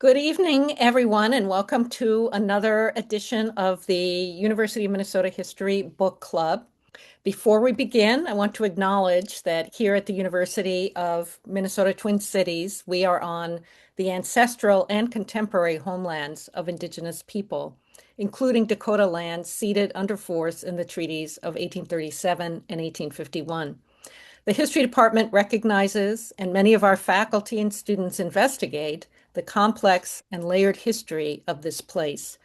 Good evening, everyone, and welcome to another edition of the University of Minnesota History Book Club. Before we begin, I want to acknowledge that here at the University of Minnesota Twin Cities, we are on the ancestral and contemporary homelands of Indigenous people, including Dakota land ceded under force in the treaties of 1837 and 1851. The history department recognizes, and many of our faculty and students investigate, the complex and layered history of this place.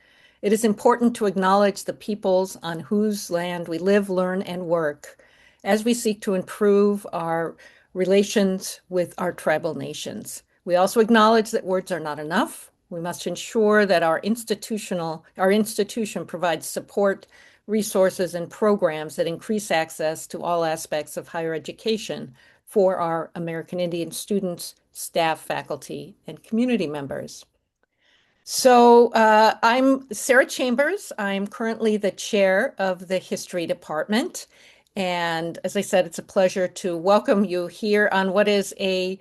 It is important to acknowledge the peoples on whose land we live, learn, and work as we seek to improve our relations with our tribal nations. We also acknowledge that words are not enough. We must ensure that our institution provides support, resources, and programs that increase access to all aspects of higher education for our American Indian students, staff, faculty, and community members. I'm Sarah Chambers. I'm currently the chair of the history department. And as I said, it's a pleasure to welcome you here on what is a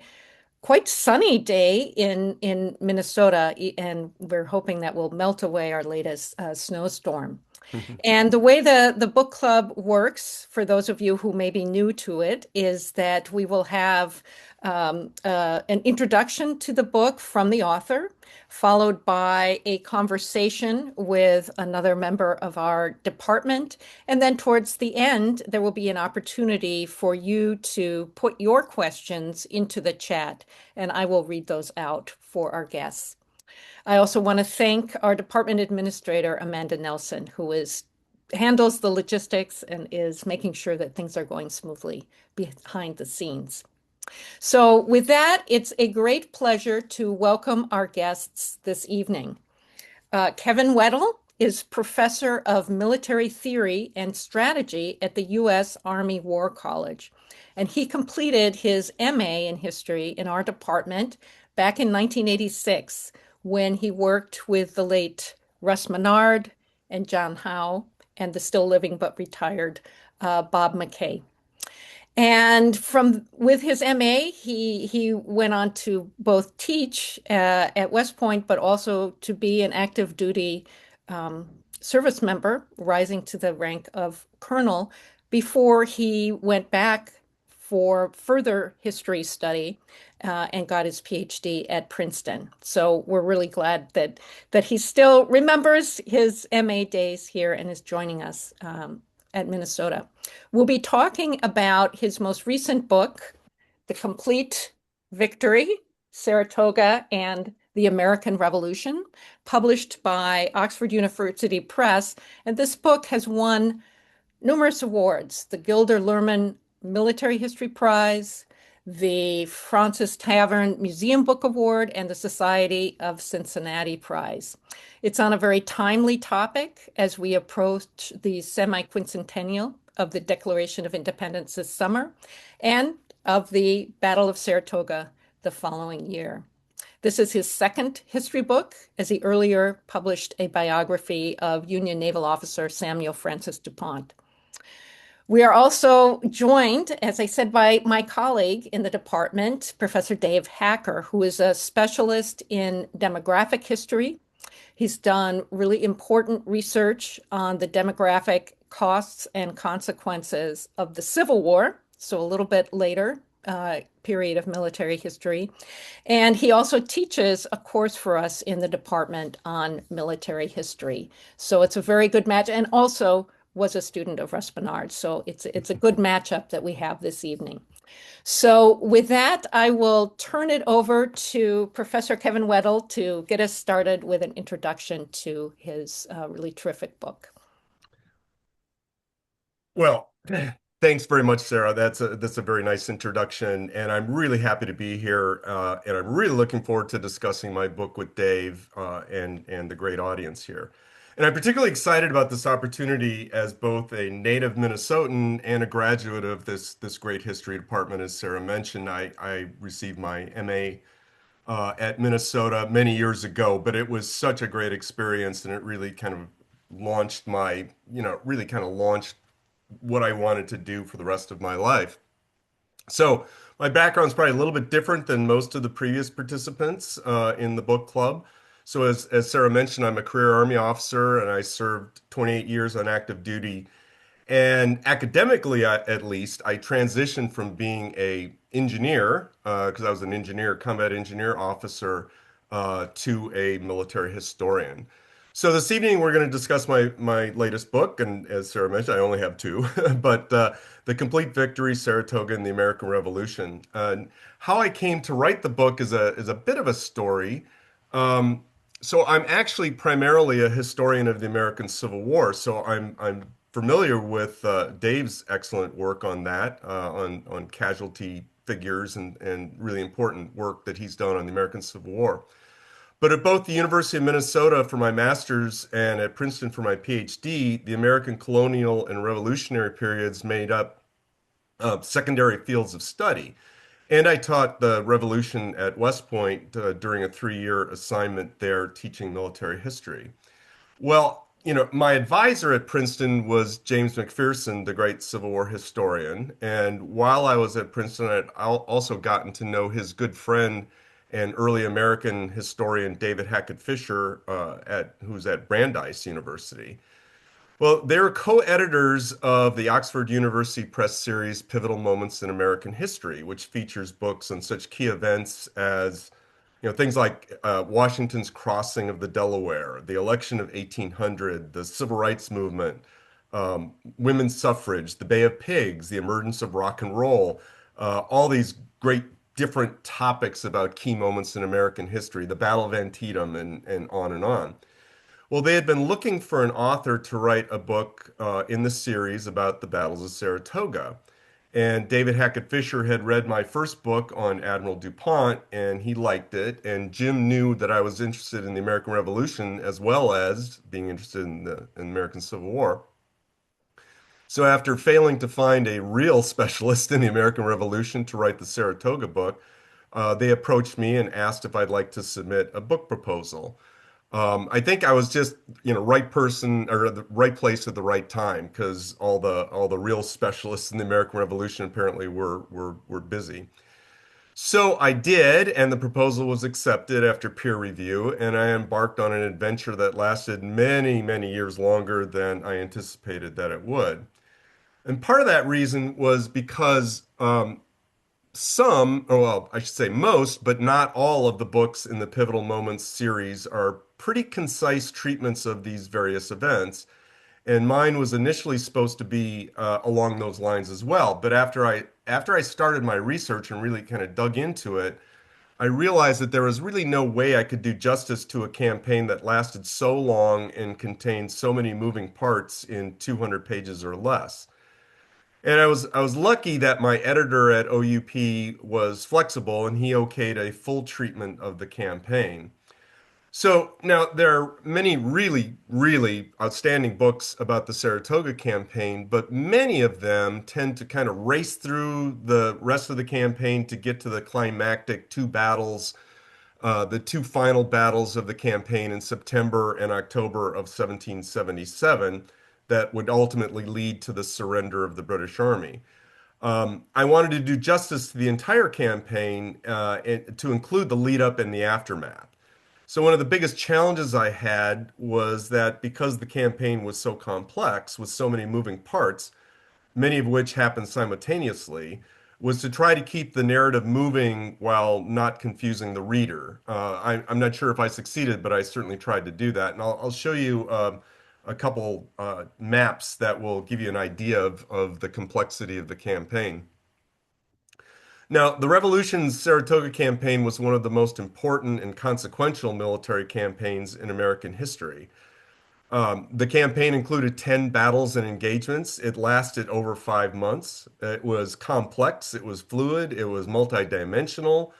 quite sunny day in Minnesota, and we're hoping that will melt away our latest snowstorm. And the way the book club works, for those of you who may be new to it, is that we will have an introduction to the book from the author, followed by a conversation with another member of our department. And then towards the end, there will be an opportunity for you to put your questions into the chat, and I will read those out for our guests. I also want to thank our department administrator, Amanda Nelson, handles the logistics and is making sure that things are going smoothly behind the scenes. So with that, it's a great pleasure to welcome our guests this evening. Kevin Weddle is professor of military theory and strategy at the U.S. Army War College, and he completed his MA in history in our department back in 1986 when he worked with the late Russ Menard and John Howe and the still living but retired Bob McKay. And with his MA, he went on to both teach at West Point, but also to be an active duty service member, rising to the rank of colonel before he went back for further history study and got his PhD at Princeton. So we're really glad that he still remembers his MA days here and is joining us at Minnesota. We'll be talking about his most recent book, The Compleat Victory, Saratoga, and the American Revolution, published by Oxford University Press. And this book has won numerous awards, the Gilder Lehrman Military History Prize, the Francis Tavern Museum Book Award, and the Society of Cincinnati Prize. It's on a very timely topic as we approach the semi-quincentennial of the Declaration of Independence this summer and of the Battle of Saratoga the following year. This is his second history book, as he earlier published a biography of Union naval officer Samuel Francis DuPont. We are also joined, as I said, by my colleague in the department, Professor Dave Hacker, who is a specialist in demographic history. He's done really important research on the demographic costs and consequences of the Civil War, so a little bit later period of military history. And he also teaches a course for us in the department on military history. So it's a very good match, and also was a student of Russ Menard. So it's a good matchup that we have this evening. So with that, I will turn it over to Professor Kevin Weddle to get us started with an introduction to his really terrific book. Well, thanks very much, Sarah. That's a very nice introduction, and I'm really happy to be here, and I'm really looking forward to discussing my book with Dave and the great audience here. And I'm particularly excited about this opportunity as both a native Minnesotan and a graduate of this great history department. As Sarah mentioned, I received my MA at Minnesota many years ago, but it was such a great experience, and it really kind of launched what I wanted to do for the rest of my life. So My background's probably a little bit different than most of the previous participants in the book club. So, as Sarah mentioned, I'm a career Army officer and I served 28 years on active duty. And academically, at least, I transitioned from being a engineer, because I was an engineer, combat engineer officer, to a military historian. So this evening we're going to discuss my latest book, and as Sarah mentioned, I only have two, but The Complete Victory, Saratoga, and the American Revolution. How I came to write the book is a bit of a story. Um, so I'm actually primarily a historian of the American Civil War. So I'm familiar with Dave's excellent work on that, on casualty figures and really important work that he's done on the American Civil War. But at both the University of Minnesota for my master's and at Princeton for my PhD, the American colonial and revolutionary periods made up secondary fields of study. And I taught the Revolution at West Point during a 3-year assignment there teaching military history. Well, my advisor at Princeton was James McPherson, the great Civil War historian. And while I was at Princeton, I'd also gotten to know his good friend and early American historian David Hackett Fisher, who's at Brandeis University. Well, they're co-editors of the Oxford University Press series Pivotal Moments in American History, which features books on such key events as things like Washington's crossing of the Delaware, the election of 1800, the Civil Rights Movement, women's suffrage, the Bay of Pigs, the emergence of rock and roll, all these great different topics about key moments in American history, the Battle of Antietam, and on and on. Well, they had been looking for an author to write a book in the series about the battles of Saratoga. And David Hackett Fisher had read my first book on Admiral DuPont, and he liked it. And Jim knew that I was interested in the American Revolution as well as being interested in the American Civil War. So after failing to find a real specialist in the American Revolution to write the Saratoga book, they approached me and asked if I'd like to submit a book proposal. I think I was just, right person or the right place at the right time because all the real specialists in the American Revolution apparently were busy. So I did, and the proposal was accepted after peer review, and I embarked on an adventure that lasted many, many years longer than I anticipated that it would. And part of that reason was because some, or well, I should say most, but not all of the books in the Pivotal Moments series are pretty concise treatments of these various events. And mine was initially supposed to be along those lines as well. But after I started my research and really kind of dug into it, I realized that there was really no way I could do justice to a campaign that lasted so long and contained so many moving parts in 200 pages or less. And I was lucky that my editor at OUP was flexible and he okayed a full treatment of the campaign. So now there are many really, really outstanding books about the Saratoga campaign, but many of them tend to kind of race through the rest of the campaign to get to the climactic two battles, the two final battles of the campaign in September and October of 1777 that would ultimately lead to the surrender of the British Army. I wanted to do justice to the entire campaign and to include the lead up and the aftermath. So one of the biggest challenges I had was that because the campaign was so complex with so many moving parts, many of which happened simultaneously, was to try to keep the narrative moving while not confusing the reader. I'm not sure if I succeeded, but I certainly tried to do that. And I'll show you a couple maps that will give you an idea of the complexity of the campaign. Now, the Revolution's Saratoga campaign was one of the most important and consequential military campaigns in American history. The campaign included 10 battles and engagements. It lasted over 5 months. It was complex, it was fluid, it was multidimensional.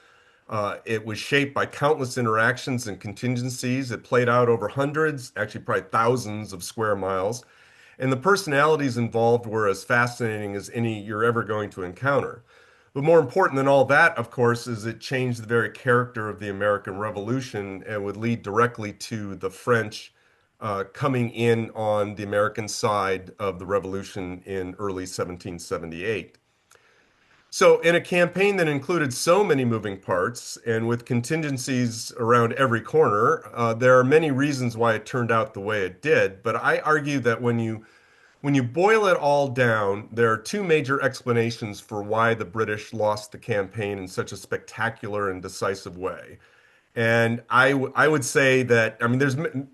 It was shaped by countless interactions and contingencies. It played out over hundreds, actually probably thousands of square miles. And the personalities involved were as fascinating as any you're ever going to encounter. But more important than all that, of course, is it changed the very character of the American Revolution and would lead directly to the French coming in on the American side of the revolution in early 1778. So, in a campaign that included so many moving parts and with contingencies around every corner, there are many reasons why it turned out the way it did. But I argue that when you boil it all down, there are two major explanations for why the British lost the campaign in such a spectacular and decisive way. And I would say that I mean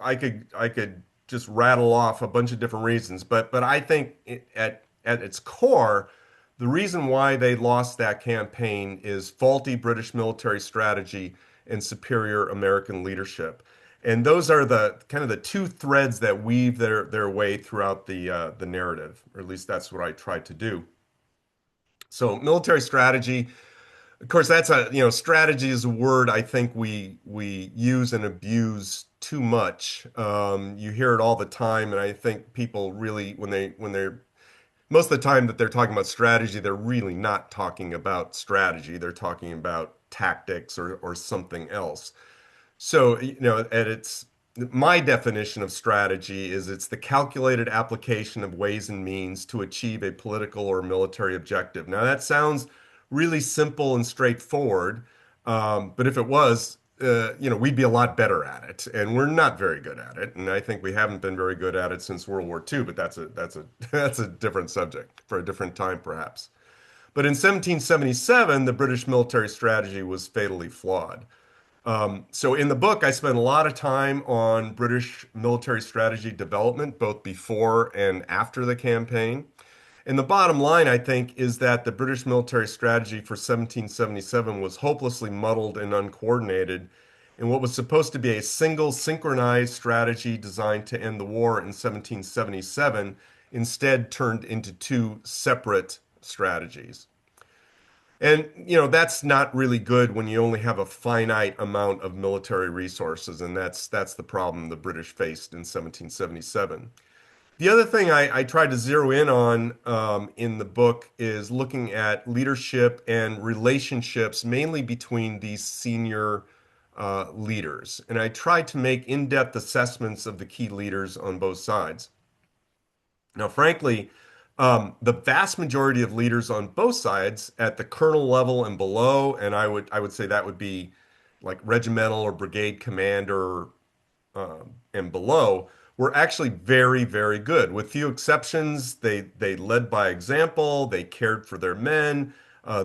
I could just rattle off a bunch of different reasons, but I think at its core, the reason why they lost that campaign is faulty British military strategy and superior American leadership. And those are the kind of the two threads that weave their way throughout the narrative, or at least that's what I tried to do. So military strategy, of course, that's strategy is a word I think we use and abuse too much. You hear it all the time, and I think people really, when they're most of the time that they're talking about strategy, they're really not talking about strategy. They're talking about tactics or something else. So, at its my definition of strategy is it's the calculated application of ways and means to achieve a political or military objective. Now, that sounds really simple and straightforward, but if it was, we'd be a lot better at it, and we're not very good at it. And I think we haven't been very good at it since World War II. But that's a that's a different subject for a different time, perhaps. But in 1777, the British military strategy was fatally flawed. So in the book, I spent a lot of time on British military strategy development, both before and after the campaign. And the bottom line, I think, is that the British military strategy for 1777 was hopelessly muddled and uncoordinated. And what was supposed to be a single synchronized strategy designed to end the war in 1777 instead turned into two separate strategies. And, that's not really good when you only have a finite amount of military resources, and that's the problem the British faced in 1777. The other thing I tried to zero in on in the book is looking at leadership and relationships, mainly between these senior leaders. And I tried to make in-depth assessments of the key leaders on both sides. Now, frankly, the vast majority of leaders on both sides at the colonel level and below, and I would say that would be like regimental or brigade commander and below, were actually very, very good. With few exceptions, they led by example, they cared for their men,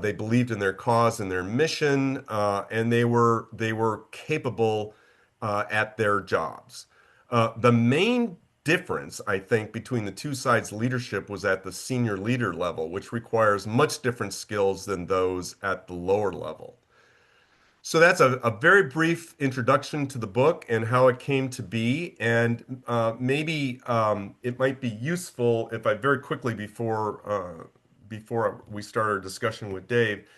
they believed in their cause and their mission, and they were capable at their jobs. The main difference, I think, between the two sides' leadership was at the senior leader level, which requires much different skills than those at the lower level. So that's a very brief introduction to the book and how it came to be. And maybe it might be useful if I very quickly before we start our discussion with Dave,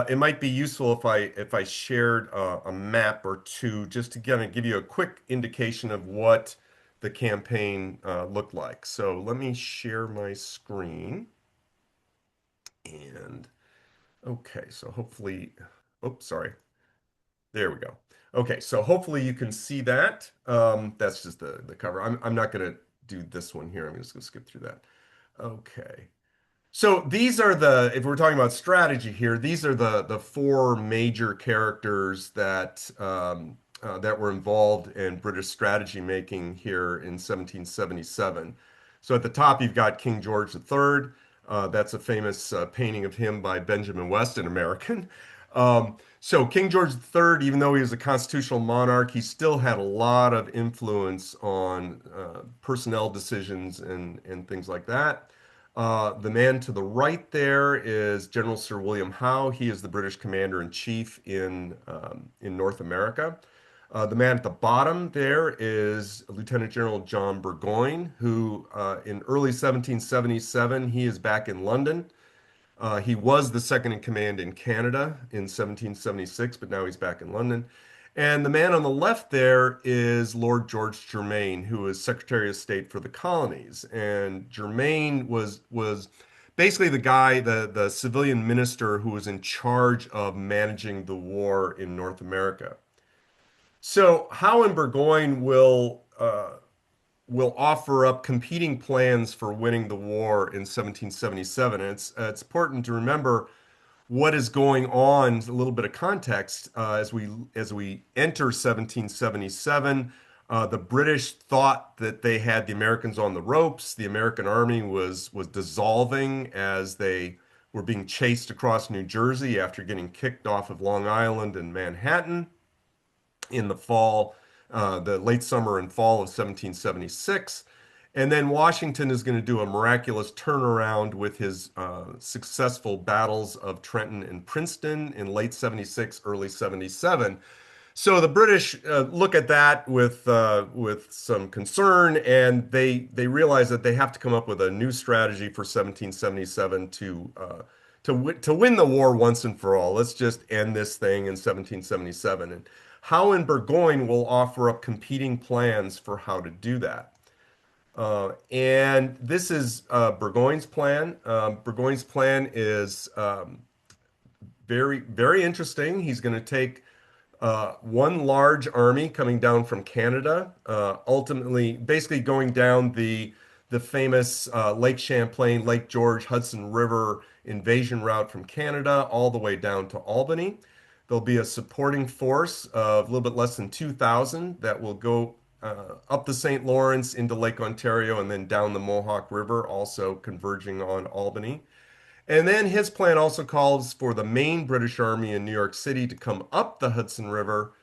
it might be useful if I shared a map or two just to kind of give you a quick indication of what the campaign looked like. So let me share my screen. And okay, so hopefully, oops, sorry. There we go. Okay, so hopefully you can see that. That's just the cover. I'm not going to do this one here. I'm just going to skip through that. Okay. So these are if we're talking about strategy here, these are the four major characters that were involved in British strategy making here in 1777. So at the top, you've got King George III. That's a famous painting of him by Benjamin West, an American. So King George III, even though he was a constitutional monarch, he still had a lot of influence on personnel decisions and things like that. The man to the right there is General Sir William Howe. He is the British commander-in-chief in North America. The man at the bottom there is Lieutenant General John Burgoyne, who in early 1777, he is back in London. He was the second in command in Canada in 1776, but now he's back in London. And the man on the left there is Lord George Germain, who is Secretary of State for the Colonies. And Germain was basically the guy, the civilian minister who was in charge of managing the war in North America. So Howe and Burgoyne will will offer up competing plans for winning the war in 1777. And it's important to remember what is going on, a little bit of context as we enter 1777. The British thought that they had the Americans on the ropes. The American army was dissolving as they were being chased across New Jersey after getting kicked off of Long Island and Manhattan in the fall, the late summer and fall of 1776. And then Washington is going to do a miraculous turnaround with his successful battles of Trenton and Princeton in late 76, early 77. So the British look at that with some concern, and they realize that they have to come up with a new strategy for 1777 to win the war once and for all. Let's just end this thing in 1777. And Howe and Burgoyne will offer up competing plans for how to do that. And this is Burgoyne's plan. Burgoyne's plan is very, very interesting. He's going to take one large army coming down from Canada, ultimately, basically going down the famous Lake Champlain, Lake George, Hudson River invasion route from Canada all the way down to Albany. There'll be a supporting force of a little bit less than 2,000 that will go up the St. Lawrence into Lake Ontario and then down the Mohawk River, also converging on Albany. And then his plan also calls for the main British Army in New York City to come up the Hudson River,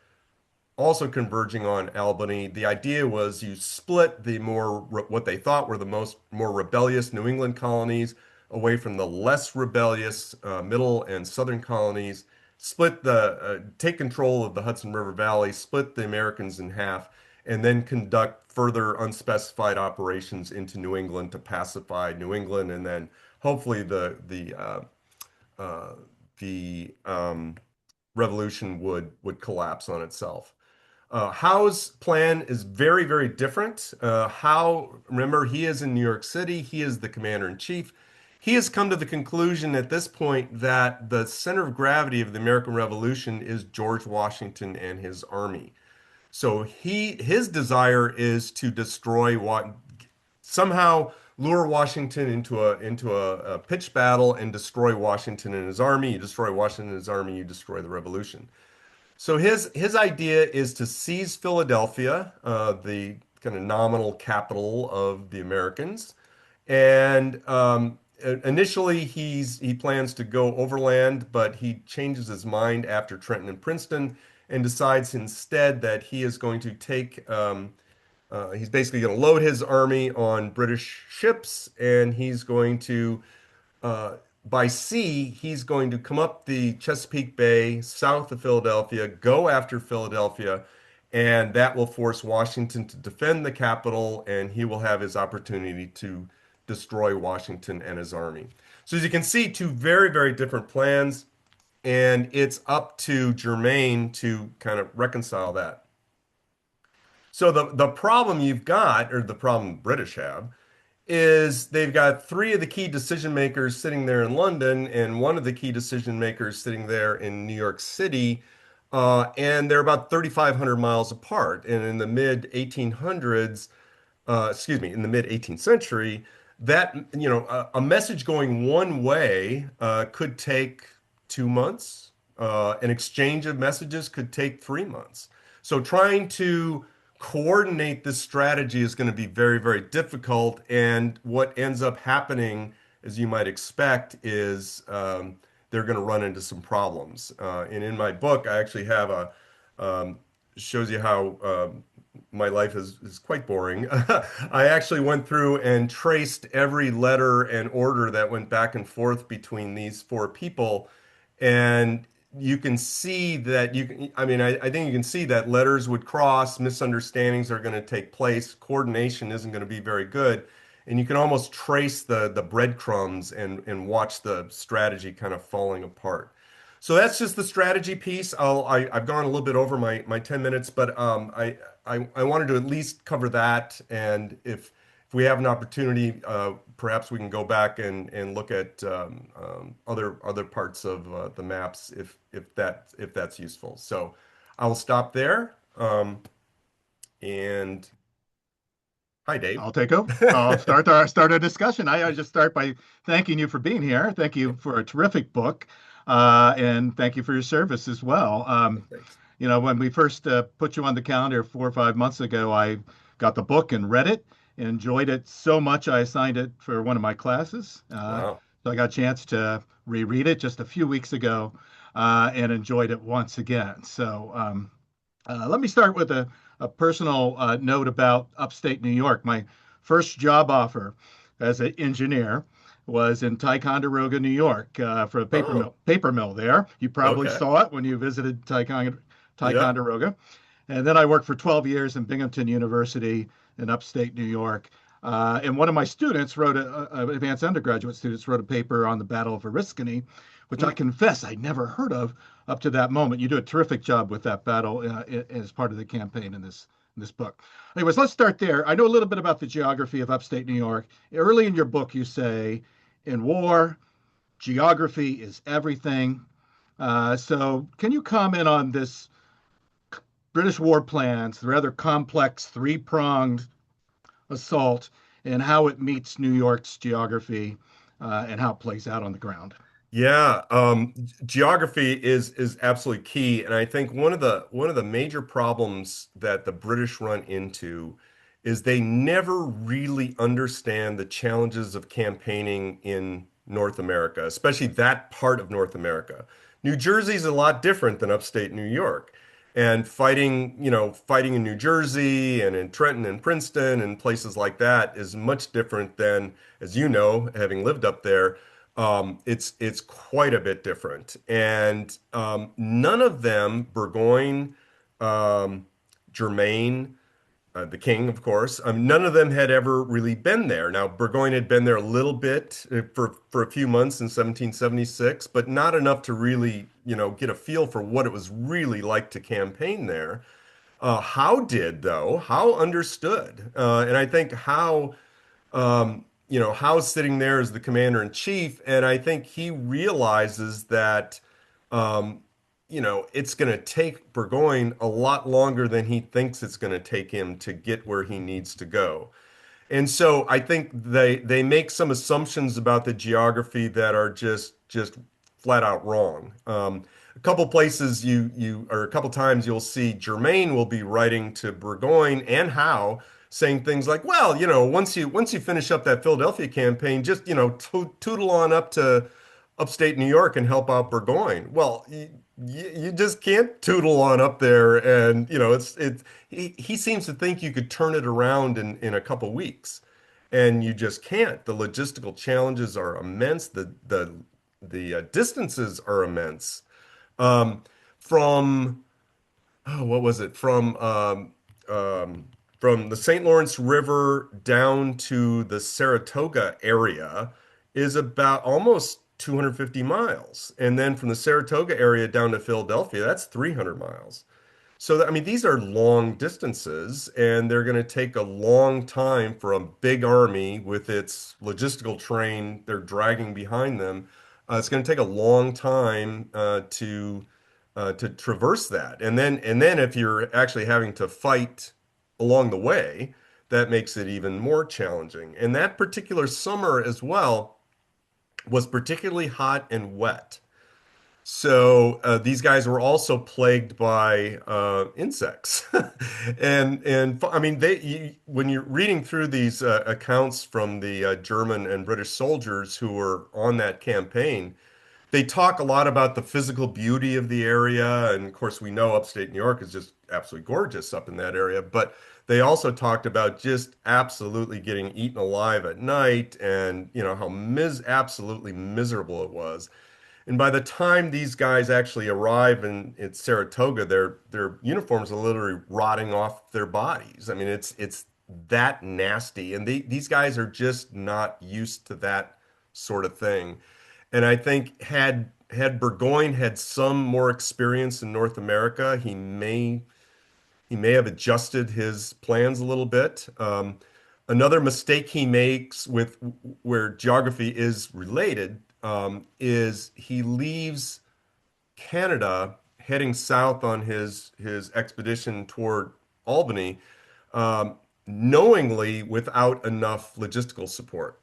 also converging on Albany. The idea was you split the what they thought were the more rebellious New England colonies away from the less rebellious middle and southern colonies, take control of the Hudson River Valley, split the Americans in half, and then conduct further unspecified operations into New England to pacify New England, and then hopefully uh, the revolution would collapse on itself. Howe's plan is very, very different. Howe, remember, he is in New York City. He is the commander in chief. He has come to the conclusion at this point that the center of gravity of the American Revolution is George Washington and his army. So his desire is to destroy what somehow lure Washington into a pitched battle and destroy Washington and his army. You destroy Washington and his army, you destroy the revolution. So his idea is to seize Philadelphia, the kind of nominal capital of the Americans, and initially he plans to go overland, but he changes his mind after Trenton and Princeton and decides instead that he is going to he's basically going to load his army on British ships, and he's going to by sea, he's going to come up the Chesapeake Bay south of Philadelphia, go after Philadelphia, and that will force Washington to defend the capital, and he will have his opportunity to destroy Washington and his army. So as you can see, two very, very different plans, and it's up to Germain to kind of reconcile that. So the problem you've got, or the problem the British have, is they've got three of the key decision makers sitting there in London and one of the key decision makers sitting there in New York City, and they're about 3,500 miles apart. And in the mid 1800s, excuse me, in the mid 18th century, that a message going one way could take 2 months. An exchange of messages could take 3 months. So trying to coordinate this strategy is going to be very, very difficult. And what ends up happening, as you might expect, is they're going to run into some problems. And in my book, I actually have shows you how my life is quite boring. I actually went through and traced every letter and order that went back and forth between these four people. And you can see that I think you can see that letters would cross, misunderstandings are going to take place, coordination isn't going to be very good. And you can almost trace the breadcrumbs and watch the strategy kind of falling apart. So that's just the strategy piece. I've gone a little bit over my 10 minutes, but I wanted to at least cover that. And if we have an opportunity, perhaps we can go back and look at other parts of the maps if that's useful. So I will stop there. And Hi, Dave. I'll take over. I'll start our discussion. I just start by thanking you for being here. Thank you for a terrific book, and thank you for your service as well. Thanks. When we first put you on the calendar 4 or 5 months ago, I got the book and read it, enjoyed it so much I assigned it for one of my classes. Wow. So I got a chance to reread it just a few weeks ago, and enjoyed it once again. Let me start with a personal note about upstate New York. My first job offer as an engineer was in Ticonderoga, New York, for a Oh, paper mill there. You probably okay. saw it when you visited Yeah. Ticonderoga. And then I worked for 12 years in Binghamton University in upstate New York. And one of my students advanced undergraduate students wrote a paper on the Battle of Oriskany, which I Hmm. confess I'd never heard of up to that moment. You do a terrific job with that battle as part of the campaign in this book. Anyways, let's start there. I know a little bit about the geography of upstate New York. Early in your book, you say, in war, geography is everything. So, can you comment on this British war plans, the rather complex three-pronged assault, and how it meets New York's geography and how it plays out on the ground? Yeah, geography is absolutely key, and I think one of the major problems that the British run into is they never really understand the challenges of campaigning in North America, especially that part of North America. New Jersey's a lot different than upstate New York, and fighting in New Jersey and in Trenton and Princeton and places like that is much different than, as you know, having lived up there. It's quite a bit different, and none of them, Burgoyne, Germain, the king, of course, none of them had ever really been there. Now, Burgoyne had been there a little bit for a few months in 1776, but not enough to really, get a feel for what it was really like to campaign there. How did, though? How understood? And I think Howe's sitting there as the commander in chief, and I think he realizes that, um, it's going to take Burgoyne a lot longer than he thinks it's going to take him to get where he needs to go. And so I think they make some assumptions about the geography that are just flat out wrong. A couple places or a couple times you'll see Germain will be writing to Burgoyne and Howe saying things like, well, once you finish up that Philadelphia campaign, just tootle on up to upstate New York and help out Burgoyne. Well, you just can't tootle on up there, and he seems to think you could turn it around in a couple weeks, and you just can't. The logistical challenges are immense. The distances are immense. Um, from what was it? From the St. Lawrence River down to the Saratoga area is about almost 250 miles. And then from the Saratoga area down to Philadelphia, that's 300 miles. So, I mean, these are long distances, and they're going to take a long time for a big army with its logistical train they're dragging behind them. It's going to take a long time to traverse that, and then if you're actually having to fight along the way, that makes it even more challenging. And that particular summer as well was particularly hot and wet. So these guys were also plagued by insects, and I mean when you're reading through these accounts from the German and British soldiers who were on that campaign, they talk a lot about the physical beauty of the area, and of course we know upstate New York is just absolutely gorgeous up in that area. But they also talked about just absolutely getting eaten alive at night, and how absolutely miserable it was. And by the time these guys actually arrive in Saratoga, their uniforms are literally rotting off their bodies. I mean, it's that nasty, and these guys are just not used to that sort of thing. And I think had Burgoyne had some more experience in North America, he may have adjusted his plans a little bit. Another mistake he makes with where geography is related is he leaves Canada heading south on his expedition toward Albany. knowingly without enough logistical support.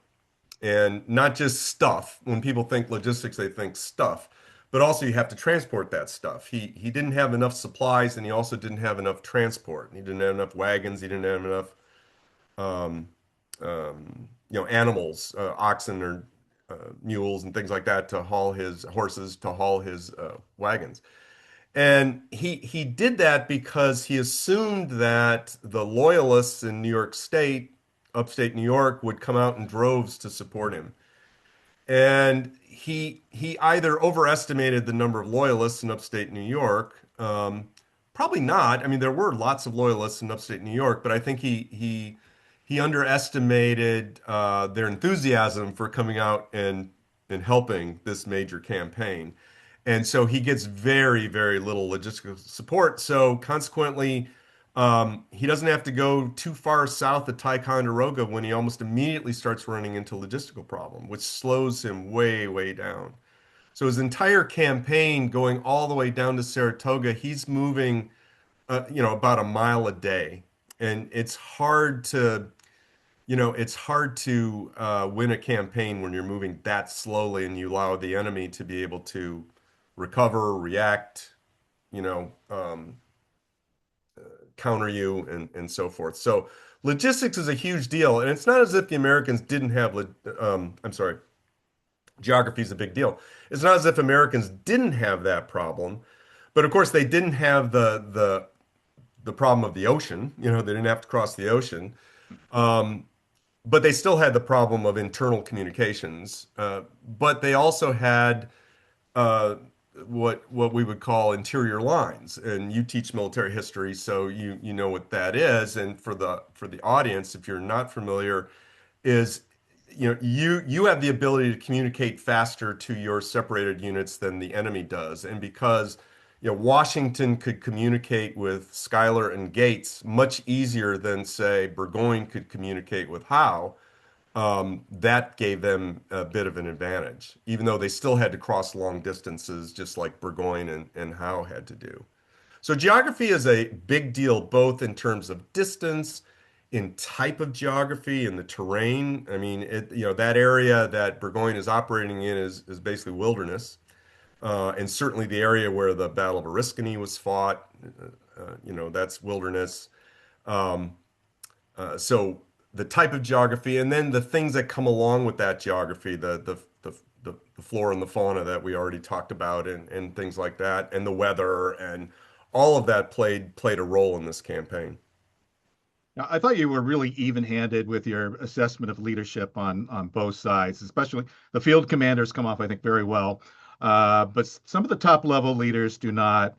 And not just stuff. When people think logistics, they think stuff, but also you have to transport that stuff. He didn't have enough supplies, and he also didn't have enough transport. He didn't have enough wagons. He didn't have enough, animals, oxen or mules and things like that to haul his horses, to haul his wagons. And he did that because he assumed that the loyalists in New York State, upstate New York, would come out in droves to support him. And he either overestimated the number of loyalists in upstate New York, probably not. I mean, there were lots of loyalists in upstate New York, but I think he underestimated their enthusiasm for coming out and helping this major campaign. And so he gets very, very little logistical support. So consequently, he doesn't have to go too far south of Ticonderoga when he almost immediately starts running into a logistical problem, which slows him way, way down. So his entire campaign going all the way down to Saratoga, he's moving, about a mile a day. And it's hard to win a campaign when you're moving that slowly and you allow the enemy to be able to recover, react, you know, um, counter you, and so forth. So logistics is a huge deal, and it's not as if the Americans didn't have, I'm sorry, geography is a big deal. It's not as if Americans didn't have that problem, but of course they didn't have the problem of the ocean. They didn't have to cross the ocean. Um, but they still had the problem of internal communications. But they also had uh, what we would call interior lines. And you teach military history, so you know what that is. And for the audience, if you're not familiar, is you have the ability to communicate faster to your separated units than the enemy does. And because Washington could communicate with Schuyler and Gates much easier than, say, Burgoyne could communicate with Howe, that gave them a bit of an advantage, even though they still had to cross long distances, just like Burgoyne and Howe had to do. So geography is a big deal, both in terms of distance, in type of geography, and the terrain. I mean, that area that Burgoyne is operating in is basically wilderness, and certainly the area where the Battle of Oriskany was fought, that's wilderness. Um, so the type of geography, and then the things that come along with that geography, the flora and the fauna that we already talked about, and things like that, and the weather, and all of that played a role in this campaign. Now, I thought you were really even-handed with your assessment of leadership on both sides, especially the field commanders come off, I think, very well. But some of the top level leaders do not.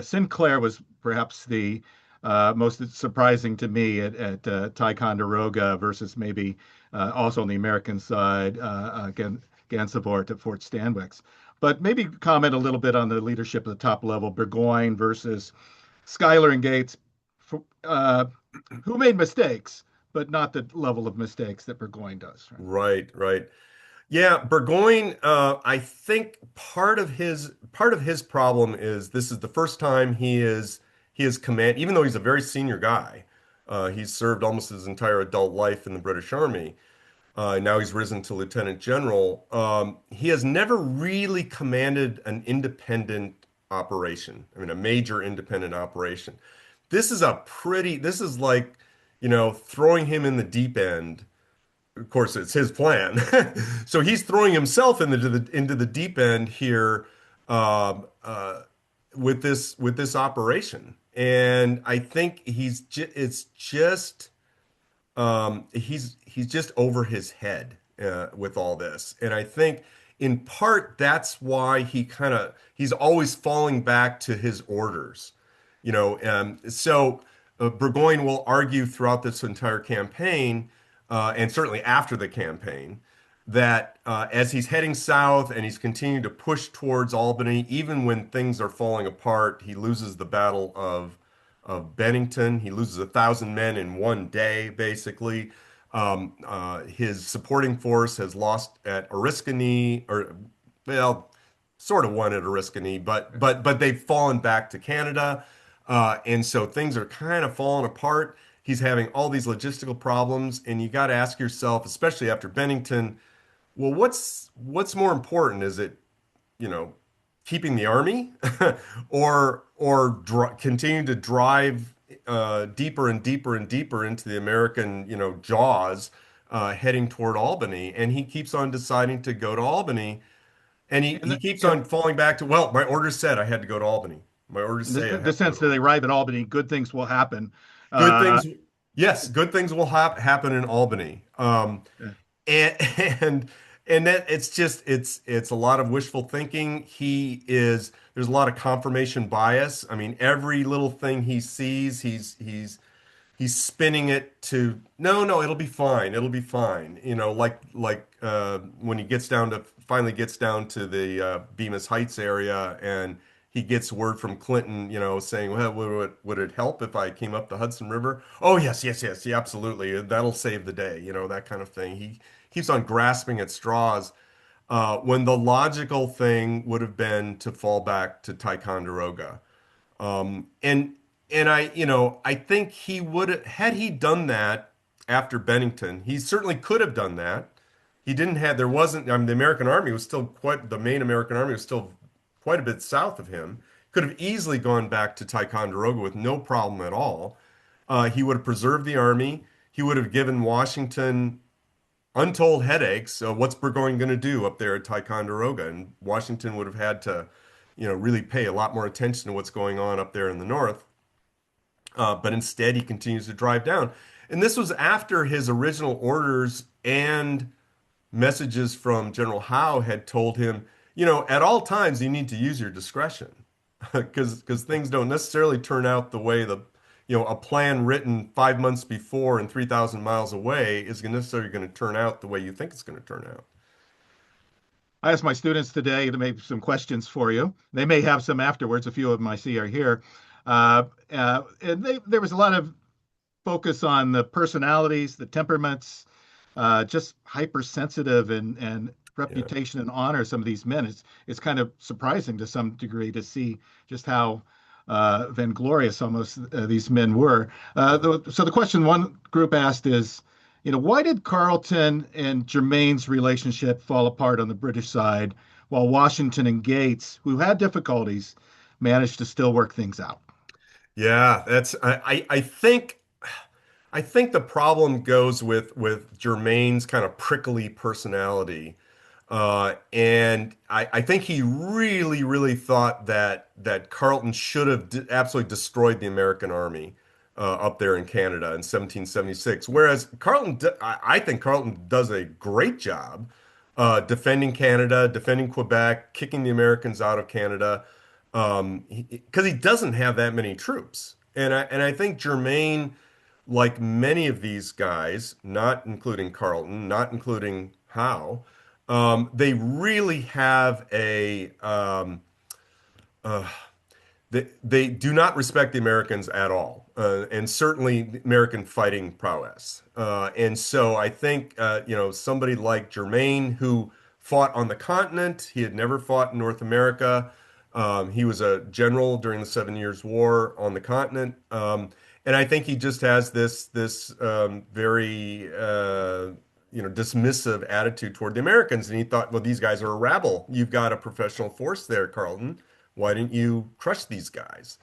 Sinclair was perhaps the most surprising to me at Ticonderoga versus maybe also on the American side, again, Gansevoort at Fort Stanwix. But maybe comment a little bit on the leadership at the top level, Burgoyne versus Schuyler and Gates, uh, who made mistakes, but not the level of mistakes that Burgoyne does. Right? Right, right. Yeah, Burgoyne, I think part of his problem is this is the first time he is command, even though he's a very senior guy. He's served almost his entire adult life in the British Army. Now he's risen to lieutenant general. He has never really commanded an independent operation. I mean, a major independent operation. This is like, throwing him in the deep end. Of course, it's his plan. So he's throwing himself into the deep end here, um, uh, with this operation. And I think it's just he's just over his head with all this. And I think in part that's why he's always falling back to his orders. So Burgoyne will argue throughout this entire campaign, and certainly after the campaign, that as he's heading south and he's continuing to push towards Albany, even when things are falling apart, he loses the Battle of Bennington. He loses 1,000 men in one day, basically. His supporting force has lost at Oriskany, or well, sort of won at Oriskany, but they've fallen back to Canada, and so things are kind of falling apart. He's having all these logistical problems, and you got to ask yourself, especially after Bennington, well, what's more important? Is it, you know, keeping the army or continue to drive deeper and deeper and deeper into the American, jaws, heading toward Albany? And he keeps on deciding to go to Albany, and he, In he the, keeps in, on falling back to, well, my orders said I had to go to Albany. My orders in say I the have to go sense to that they Albany. arrive at Albany, good things will happen. Good Uh, things, yes, good things will happen in Albany. And and and that it's a lot of wishful thinking. There's a lot of confirmation bias. I mean, every little thing he sees, he's spinning it to no, it'll be fine, it'll be fine. Like when he finally gets down to the Bemis Heights area, and he gets word from Clinton, saying, well, would it help if I came up the Hudson River? Oh, yes, yes, yes, yeah, absolutely, that'll save the day, that kind of thing. He keeps on grasping at straws, when the logical thing would have been to fall back to Ticonderoga. And I think he would, had he done that after Bennington, he certainly could have done that. There wasn't, I mean, the main American army was still quite a bit south of him. Could have easily gone back to Ticonderoga with no problem at all. He would have preserved the army. He would have given Washington untold headaches. What's Burgoyne going to do up there at Ticonderoga? And Washington would have had to, really pay a lot more attention to what's going on up there in the north. But instead, he continues to drive down. And this was after his original orders and messages from General Howe had told him, at all times you need to use your discretion, because things don't necessarily turn out the way a plan written 5 months before and 3,000 miles away is necessarily going to turn out the way you think it's going to turn out. I asked my students today to make some questions for you. They may have some afterwards. A few of them I see are here. There was a lot of focus on the personalities, the temperaments, just hypersensitive and Yeah. reputation and honor of some of these men. It's kind of surprising to some degree to see just how vainglorious almost these men were. So the question one group asked is, why did Carleton and Germain's relationship fall apart on the British side, while Washington and Gates, who had difficulties, managed to still work things out? Yeah, I think the problem goes with Jermaine's kind of prickly personality. And I think he really, really thought that Carleton should have absolutely destroyed the American army up there in Canada in 1776. Whereas I think Carleton does a great job defending Canada, defending Quebec, kicking the Americans out of Canada, because he doesn't have that many troops. And I think Germain, like many of these guys, not including Carleton, not including Howe, they really have they do not respect the Americans at all, and certainly the American fighting prowess. And so I think, somebody like Germain, who fought on the continent, he had never fought in North America. He was a general during the Seven Years' War on the continent. And I think he just has this very dismissive attitude toward the Americans. And he thought, well, these guys are a rabble. You've got a professional force there, Carleton. Why didn't you crush these guys?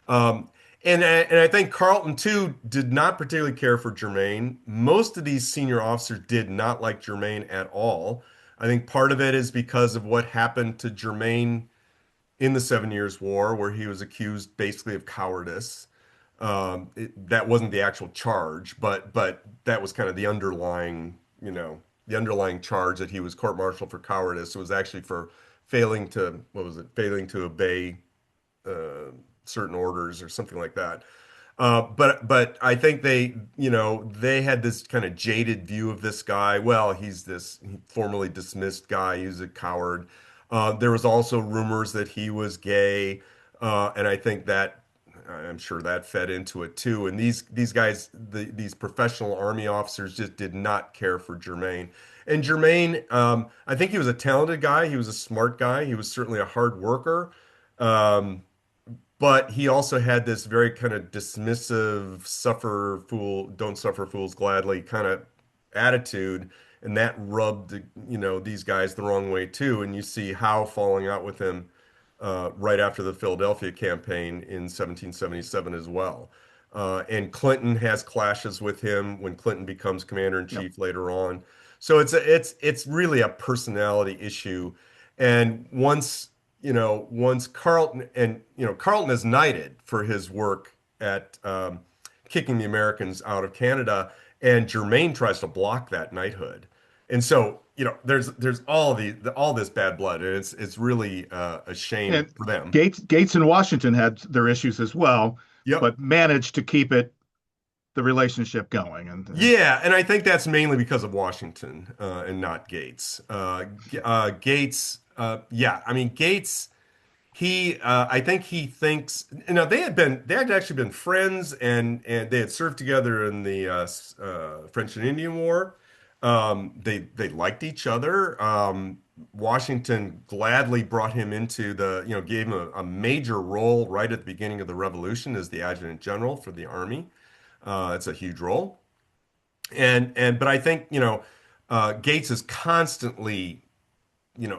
And I think Carleton too did not particularly care for Germain. Most of these senior officers did not like Germain at all. I think part of it is because of what happened to Germain in the Seven Years' War, where he was accused basically of cowardice. That wasn't the actual charge, but that was kind of the underlying charge, that he was court-martialed for cowardice. It was actually for what was it? Failing to obey certain orders or something like that. But I think they had this kind of jaded view of this guy. Well, he's this formerly dismissed guy. He's a coward. There was also rumors that he was gay, and I think that I'm sure that fed into it too. And these guys, these professional army officers, just did not care for Germain. And Germain, I think he was a talented guy. He was a smart guy. He was certainly a hard worker. Um, but he also had this very kind of dismissive, suffer fool, don't suffer fools gladly kind of attitude, and that rubbed, these guys the wrong way too. And you see Howe falling out with him right after the Philadelphia campaign in 1777 as well. And Clinton has clashes with him when Clinton becomes commander in Yep. chief later on. So it's really a personality issue. And once Carleton is knighted for his work at kicking the Americans out of Canada, and Germain tries to block that knighthood. And so, there's all this bad blood, and it's really a shame And for them. Gates and Washington had their issues as well, Yep. but managed to keep the relationship going. And Yeah, and I think that's mainly because of Washington and not Gates. Gates, yeah, I mean Gates. I think he thinks, they had actually been friends, and they had served together in the French and Indian War. They liked each other. Washington gladly brought him into gave him a major role right at the beginning of the Revolution as the adjutant general for the army. It's a huge role. But I think, Gates is constantly,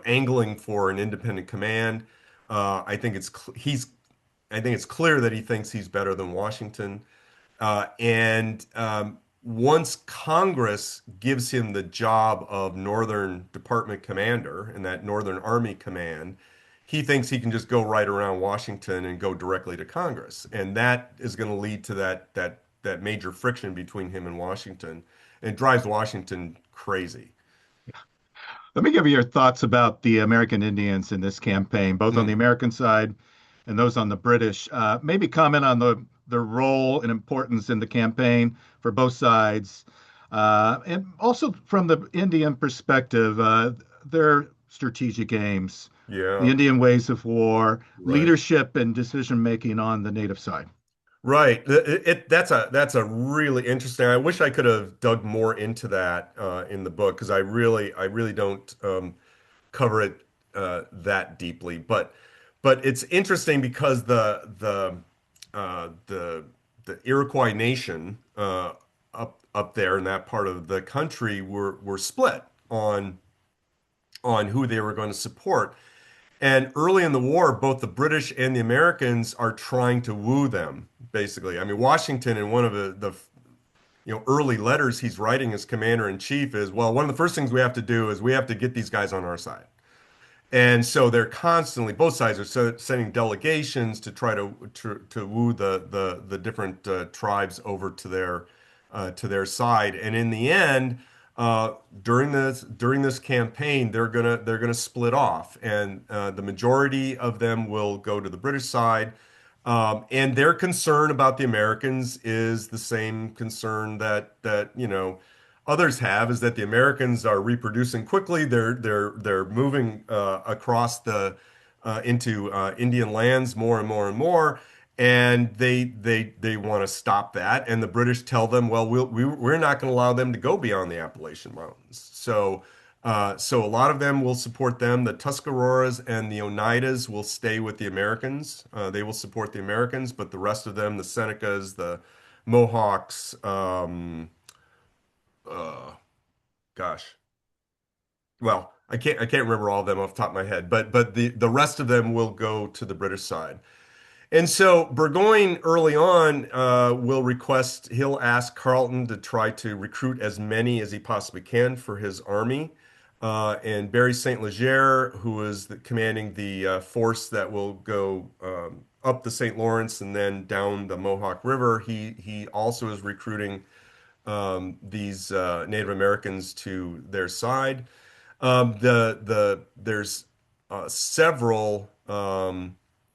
angling for an independent command. I think I think it's clear that he thinks he's better than Washington. And once Congress gives him the job of Northern Department Commander in that Northern Army Command, he thinks he can just go right around Washington and go directly to Congress, and that is going to lead to that major friction between him and Washington. And it drives Washington crazy. let me give you your thoughts about the American Indians in this campaign, both on the Mm, American side and those on the British. Maybe comment on the role and importance in the campaign for both sides, and also from the Indian perspective, their strategic aims, the yeah, Indian ways of war, right. leadership and decision making on the native side. Right. That's a really interesting. I wish I could have dug more into that in the book because I really don't cover it that deeply. But it's interesting because the Iroquois nation up there in that part of the country were split on who they were going to support. And early in the war, both the British and the Americans are trying to woo them, basically. I mean, Washington, in one of the early letters he's writing as commander in chief, is, well, one of the first things we have to do is we have to get these guys on our side. And so they're constantly, both sides are sending delegations to try to woo the different tribes over to their side. And in the end, uh, during this campaign, they're gonna split off, and the majority of them will go to the British side. And their concern about the Americans is the same concern that others have, is that the Americans are reproducing quickly. They're moving across the into Indian lands more and more and more, and they want to stop that. And the British tell them, well, we're not going to allow them to go beyond the Appalachian Mountains. So a lot of them will support them. The Tuscaroras and the Oneidas will stay with the Americans. They will support the Americans, but the rest of them, the Senecas, the Mohawks, uh, gosh, well, I can't remember all of them off the top of my head, but the rest of them will go to the British side. And so Burgoyne early on he'll ask Carleton to try to recruit as many as he possibly can for his army. And Barry St. Leger, who is commanding the force that will go up the St. Lawrence and then down the Mohawk River, he also is recruiting these Native Americans to their side. There's several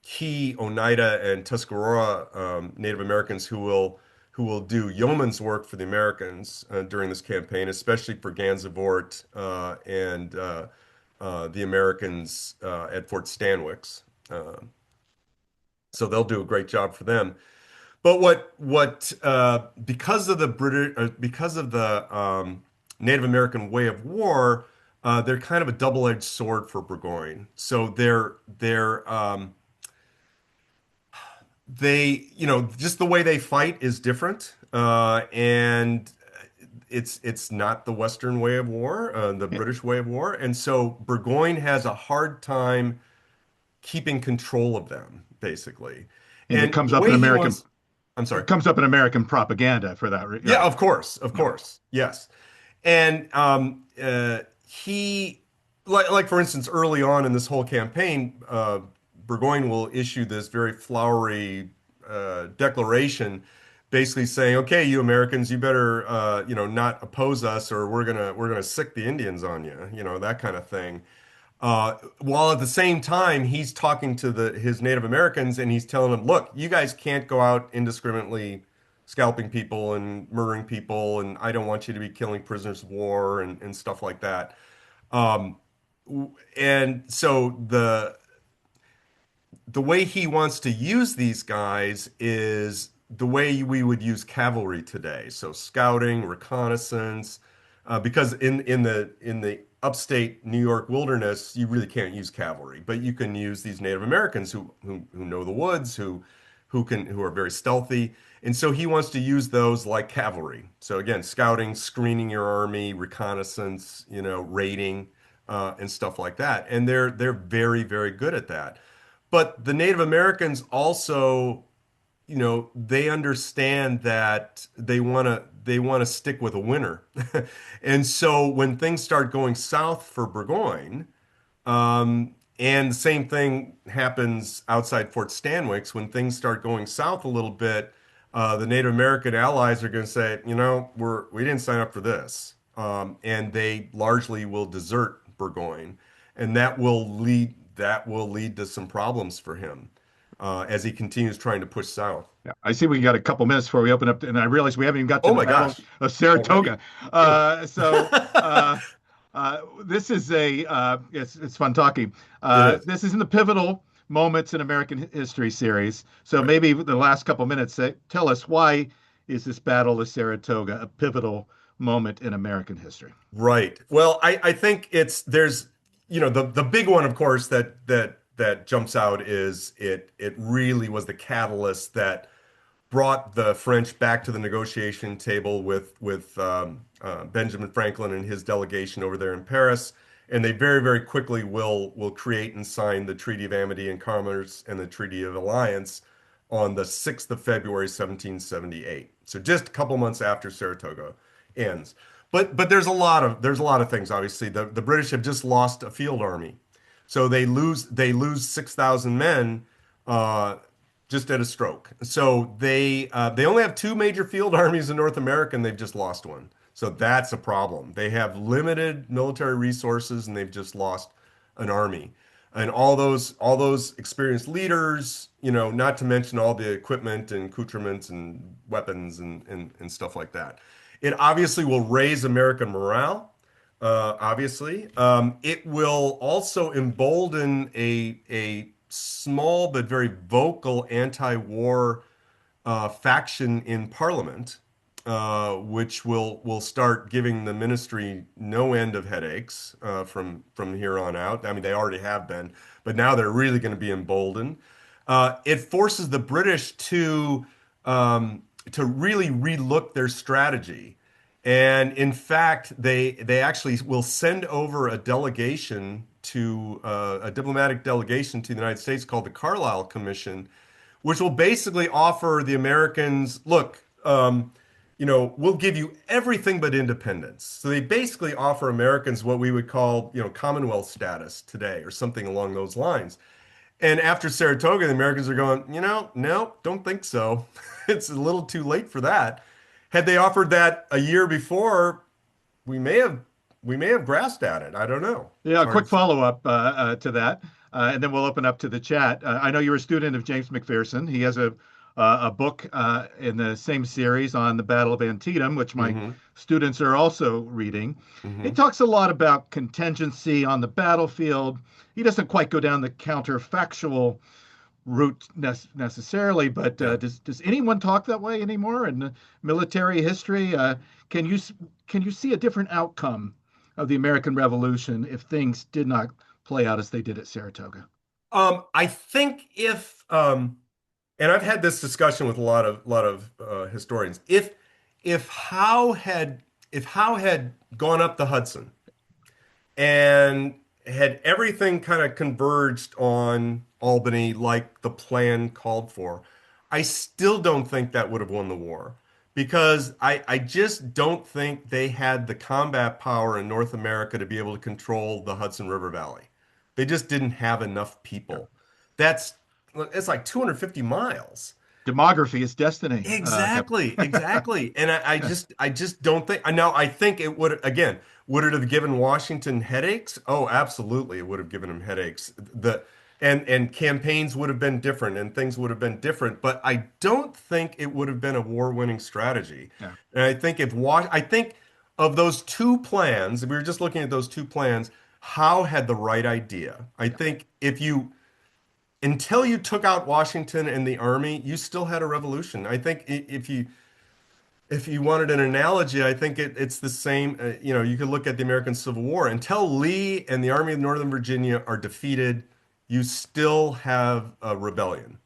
key Oneida and Tuscarora Native Americans who will do yeoman's work for the Americans during this campaign, especially for Gansevoort and the Americans at Fort Stanwix. So they'll do a great job for them. But because of the because of the Native American way of war, they're kind of a double-edged sword for Burgoyne. So they, just the way they fight is different, and it's not the Western way of war, the British way of war, and so Burgoyne has a hard time keeping control of them, basically. And And the way he wants, I'm sorry. it comes up in American propaganda for that, Yeah, right? of Yeah. course, yes. And he, like for instance, early on in this whole campaign, Burgoyne will issue this very flowery declaration, basically saying, "Okay, you Americans, you better, not oppose us, or we're gonna sick the Indians on you," that kind of thing. While at the same time, he's talking to his Native Americans and he's telling them, look, you guys can't go out indiscriminately scalping people and murdering people, and I don't want you to be killing prisoners of war and stuff like that. Um, and so the way he wants to use these guys is the way we would use cavalry today. So scouting, reconnaissance, because in the upstate New York wilderness, you really can't use cavalry, but you can use these Native Americans who know the woods, who are very stealthy. And so he wants to use those like cavalry. So again, scouting, screening your army, reconnaissance, raiding, and stuff like that. And they're very, very good at that. But the Native Americans also, they understand that they want to stick with a winner. And so when things start going south for Burgoyne, and the same thing happens outside Fort Stanwix, when things start going south a little bit, the Native American allies are going to say, we didn't sign up for this, and they largely will desert Burgoyne, and that will lead to some problems for him as he continues trying to push south. Yeah, I see we got a couple minutes before we open up, and I realize we haven't even got to Oh the my Battle gosh, of already? Saratoga. Oh. This is it's fun talking. It is. This is in the pivotal moments in American history series. So Right. maybe the last couple minutes, tell us why is this Battle of Saratoga a pivotal moment in American history? Right. Well, I think there's the big one, of course, that jumps out is it really was the catalyst that brought the French back to the negotiation table with Benjamin Franklin and his delegation over there in Paris, and they very, very quickly will create and sign the Treaty of Amity and Commerce and the Treaty of Alliance on the 6th of February, 1778. So just a couple months after Saratoga ends. But there's a lot of things. Obviously, the British have just lost a field army, so they lose 6,000 men just at a stroke. So they only have two major field armies in North America, and they've just lost one. So that's a problem. They have limited military resources, and they've just lost an army. And all those experienced leaders, not to mention all the equipment and accoutrements and weapons and stuff like that. It obviously will raise American morale. Obviously, it will also embolden a small but very vocal anti-war faction in Parliament, which will start giving the ministry no end of headaches from here on out. I mean, they already have been, but now they're really going to be emboldened. It forces the British to really relook their strategy. And in fact, they actually will send over a delegation to a diplomatic delegation to the United States called the Carlisle Commission, which will basically offer the Americans, look, we'll give you everything but independence. So they basically offer Americans what we would call, Commonwealth status today, or something along those lines. And after Saratoga, the Americans are going, no, don't think so. It's a little too late for that. Had they offered that a year before, we may have we may have grasped at it. I don't know. Yeah, It's a hard quick to say. follow-up to that, and then we'll open up to the chat. I know you're a student of James McPherson. He has a book in the same series on the Battle of Antietam, which my Hmm. students are also reading. He Hmm. talks a lot about contingency on the battlefield. He doesn't quite go down the counterfactual route necessarily, but Yeah. does anyone talk that way anymore in military history? Can you can you see a different outcome of the American Revolution if things did not play out as they did at Saratoga? I think if and I've had this discussion with a lot of historians. If Howe had if Howe had gone up the Hudson and had everything kind of converged on Albany like the plan called for, I still don't think that would have won the war because I just don't think they had the combat power in North America to be able to control the Hudson River Valley. They just didn't have enough Yeah. people. That's it's like 250 miles. Demography is destiny, Captain. Exactly, exactly. And I just don't think now I think it would again, would it have given Washington headaches? Oh, absolutely, it would have given him headaches. And campaigns would have been different and things would have been different, but I don't think it would have been a war-winning strategy. Yeah, And I think of those two plans, if we were just looking at those two plans, Howe had the right idea. I yeah, think if you until you took out Washington and the army, you still had a revolution. I think if you wanted an analogy, I think it's the same. You could look at the American Civil War. Until Lee and the Army of Northern Virginia are defeated, you still have a rebellion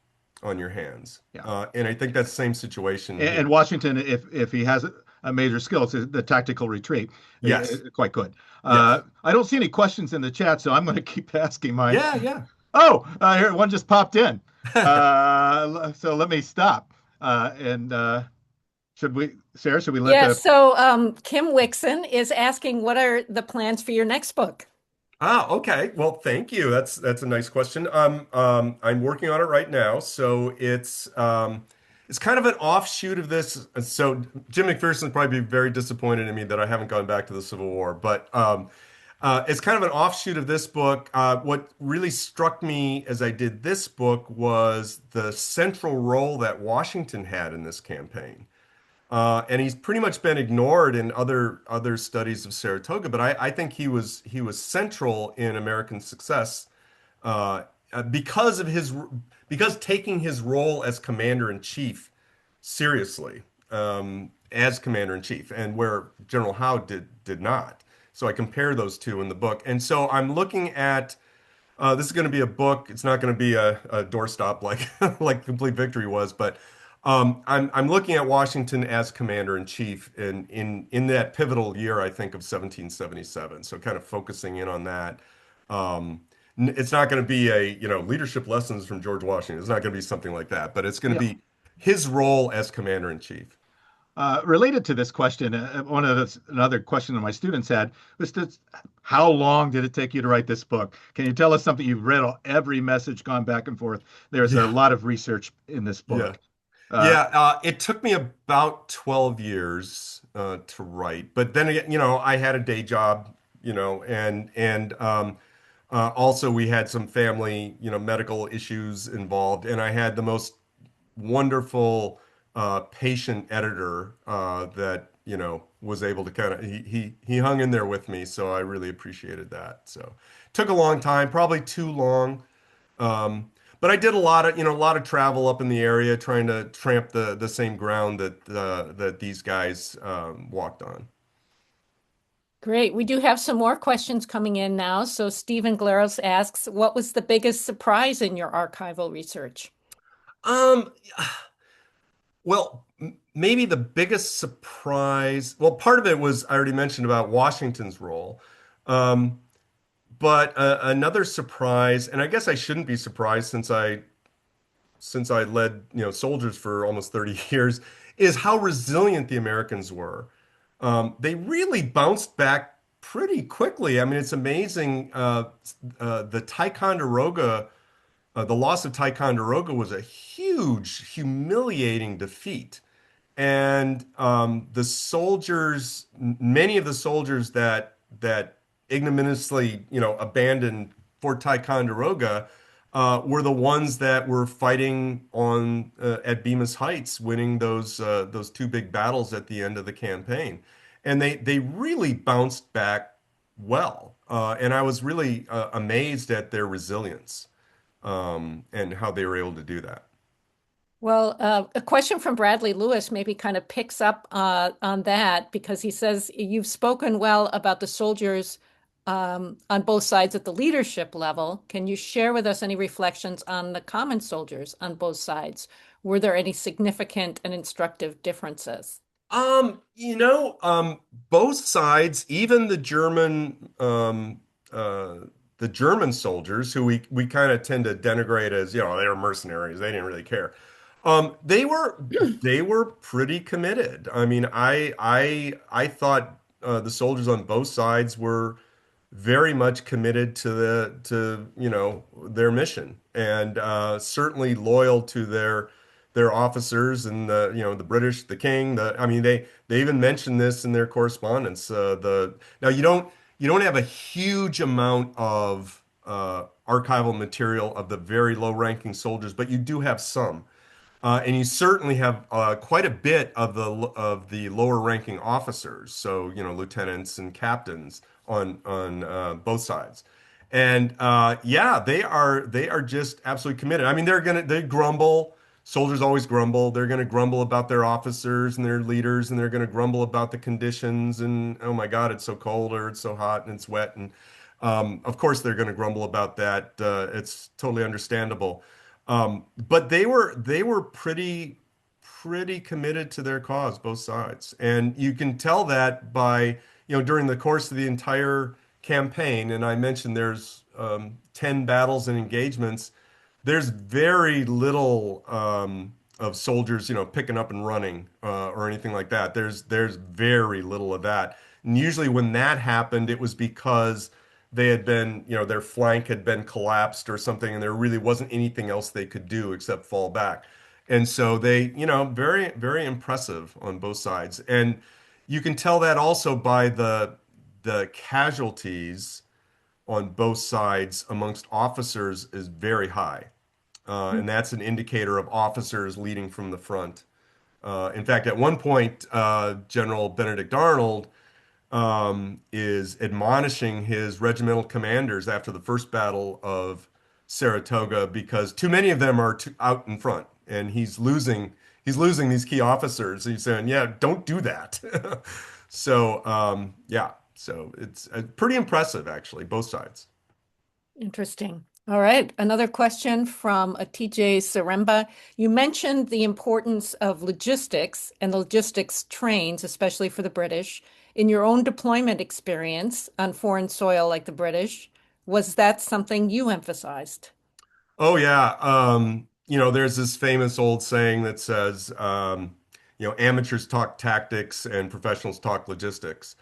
on your hands. yeah. And I think that's the same situation And here. Washington, if he has a major skill, it's the tactical retreat. Yes, Quite good. yes, I don't see any questions in the chat, so I'm going to keep asking mine. yeah, yeah. Oh, here one just popped in. So let me stop. And Sarah, should we let Yeah, the so Kim Wixon is asking, what are the plans for your next book? Ah, okay. Well, thank you. That's a nice question. I'm working on it right now. So it's kind of an offshoot of this. So Jim McPherson would probably be very disappointed in me that I haven't gone back to the Civil War, but it's kind of an offshoot of this book. What really struck me as I did this book was the central role that Washington had in this campaign. And he's pretty much been ignored in other studies of Saratoga, but I think he was central in American success uh, because of his because taking his role as commander in chief seriously as commander in chief, and where General Howe did not. So I compare those two in the book, and so I'm looking at. This is going to be a book. It's not going to be a doorstop like like Complete Victory was, but I'm looking at Washington as commander in chief in that pivotal year, I think, of 1777. So kind of focusing in on that. It's not going to be a, leadership lessons from George Washington. It's not going to be something like that, but it's going to yeah. be his role as commander in chief. Related to this question, another question that my students had was this, how long did it take you to write this book? Can you tell us something? You've read every message, gone back and forth. There's a Yeah, lot of research in this yeah. book. Uh, Yeah, it took me about 12 years to write, but then again, I had a day job, and also we had some family, medical issues involved, and I had the most wonderful patient editor that, was able to kind of he hung in there with me, so I really appreciated that. So, took a long time, probably too long. Um, but I did a lot of travel up in the area, trying to tramp the same ground that these guys walked on. Great. We do have some more questions coming in now. So Stephen Glaros asks, what was the biggest surprise in your archival research? Um, well, maybe the biggest surprise. Well, part of it was I already mentioned about Washington's role. Um, but another surprise, and I guess I shouldn't be surprised since I led, soldiers for almost 30 years, is how resilient the Americans were. They really bounced back pretty quickly. I mean, it's amazing. The loss of Ticonderoga was a huge, humiliating defeat. And many of the soldiers that ignominiously, abandoned Fort Ticonderoga, were the ones that were fighting on at Bemis Heights, winning those two big battles at the end of the campaign, and they really bounced back well. And I was really amazed at their resilience and how they were able to do that. Well, a question from Bradley Lewis maybe kind of picks up on that because he says you've spoken well about the soldiers on both sides at the leadership level. Can you share with us any reflections on the common soldiers on both sides? Were there any significant and instructive differences? You know, both sides, even uh, the German soldiers, who we kind of tend to denigrate as, you know, they were mercenaries. They didn't really care. They were pretty committed. I mean, I thought the soldiers on both sides were very much committed to you know, their mission, and certainly loyal to their officers and the, you know, the British, the king. I mean, they even mentioned this in their correspondence. The Now you don't have a huge amount of archival material of the very low-ranking soldiers, but you do have some. And you certainly have quite a bit of the lower ranking officers, so you know, lieutenants and captains on both sides. And yeah, they are just absolutely committed. I mean, they grumble. Soldiers always grumble. They're going to grumble about their officers and their leaders, and they're going to grumble about the conditions. And oh my God, it's so cold, or it's so hot, and it's wet. And of course, they're going to grumble about that. It's totally understandable. But they were pretty committed to their cause, both sides, and you can tell that by, you know, during the course of the entire campaign. And I mentioned there's 10 battles and engagements. There's very little of soldiers, you know, picking up and running or anything like that. There's very little of that. And usually when that happened, it was because they had been, you know, their flank had been collapsed or something, and there really wasn't anything else they could do except fall back. And so they, you know, very impressive on both sides. And you can tell that also by the casualties on both sides amongst officers is very high. And that's an indicator of officers leading from the front. In fact, at one point, General Benedict Arnold is admonishing his regimental commanders after the first battle of Saratoga because too many of them are out in front, and he's losing these key officers. He's saying, "Yeah, don't do that." So yeah, so it's pretty impressive actually, both sides. Interesting. All right. Another question from a TJ Saremba. You mentioned the importance of logistics and the logistics trains, especially for the British. In your own deployment experience on foreign soil like the British, was that something you emphasized? Oh yeah, you know, there's this famous old saying that says, you know, amateurs talk tactics and professionals talk logistics.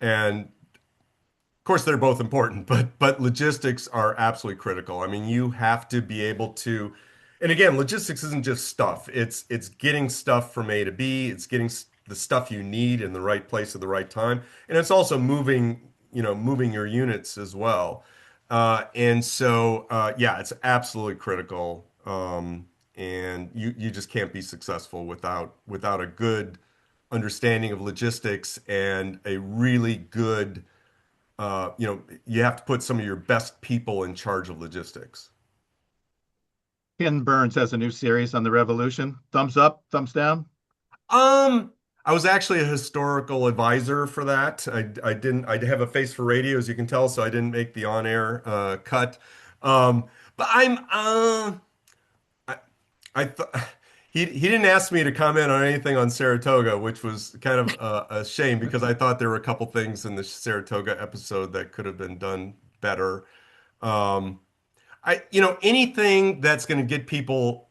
And of course, they're both important, but logistics are absolutely critical. I mean, you have to be able to, and again, logistics isn't just stuff. It's getting stuff from A to B. It's getting the stuff you need in the right place at the right time, and it's also moving, you know, moving your units as well. And so, yeah, it's absolutely critical. And you just can't be successful without a good understanding of logistics and a really good you know, you have to put some of your best people in charge of logistics. Ken Burns has a new series on the Revolution. Thumbs up, thumbs down. Um, I was actually a historical advisor for that. I have a face for radio, as you can tell, so I didn't make the on-air cut. But I, I thought he didn't ask me to comment on anything on Saratoga, which was kind of a shame because I thought there were a couple things in the Saratoga episode that could have been done better. Um, you know, anything that's going to get people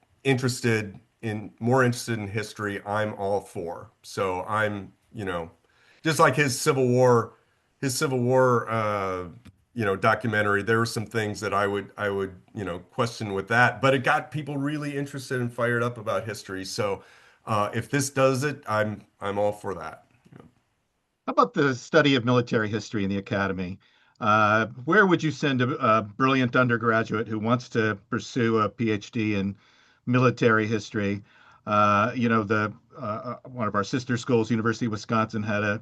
more interested in history, I'm all for. So I'm, you know, just like his Civil War, you know, documentary. There were some things that you know, question with that, but it got people really interested and fired up about history. So if this does it, I'm all for that. How about the study of military history in the academy? Where would you send a brilliant undergraduate who wants to pursue a PhD in military history? You know, the one of our sister schools, University of Wisconsin, had a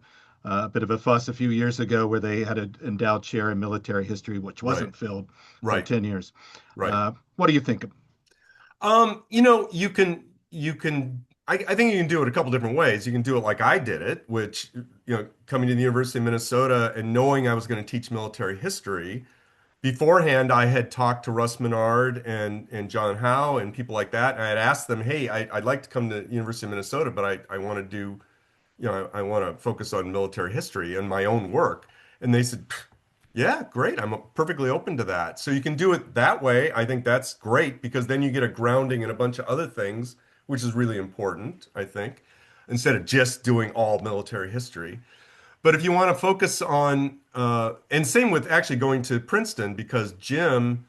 bit of a fuss a few years ago where they had an endowed chair in military history, which Right, wasn't filled for right, 10 years. right. What do you think? You know, you can. I think you can do it a couple different ways. You can do it like I did it, which, coming to the University of Minnesota and knowing I was going to teach military history. Beforehand, I had talked to Russ Menard and John Howe and people like that. And I had asked them, hey, I'd like to come to University of Minnesota, but I want to do, I want to focus on military history and my own work. And they said, yeah, great. I'm perfectly open to that. So you can do it that way. I think that's great because then you get a grounding in a bunch of other things, which is really important, I think, instead of just doing all military history. But if you want to focus on, and same with actually going to Princeton, because Jim,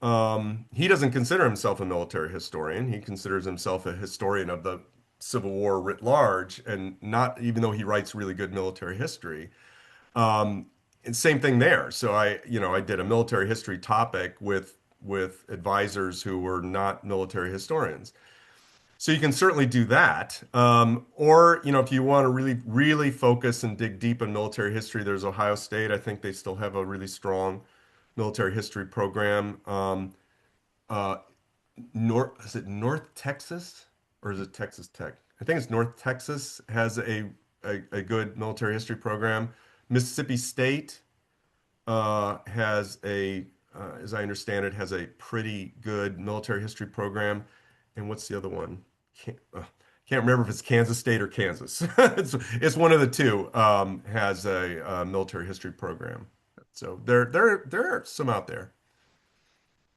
he doesn't consider himself a military historian. He considers himself a historian of the Civil War writ large, and not even though he writes really good military history. And same thing there. So I did a military history topic with advisors who were not military historians. So you can certainly do that. Or, if you want to really, really focus and dig deep in military history, there's Ohio State. I think they still have a really strong military history program. Uh, is it North Texas or is it Texas Tech? I think it's North Texas has a good military history program. Mississippi State has as I understand it, has a pretty good military history program. And what's the other one? Can't remember if it's Kansas State or Kansas. It's one of the two has a military history program. So there are some out there.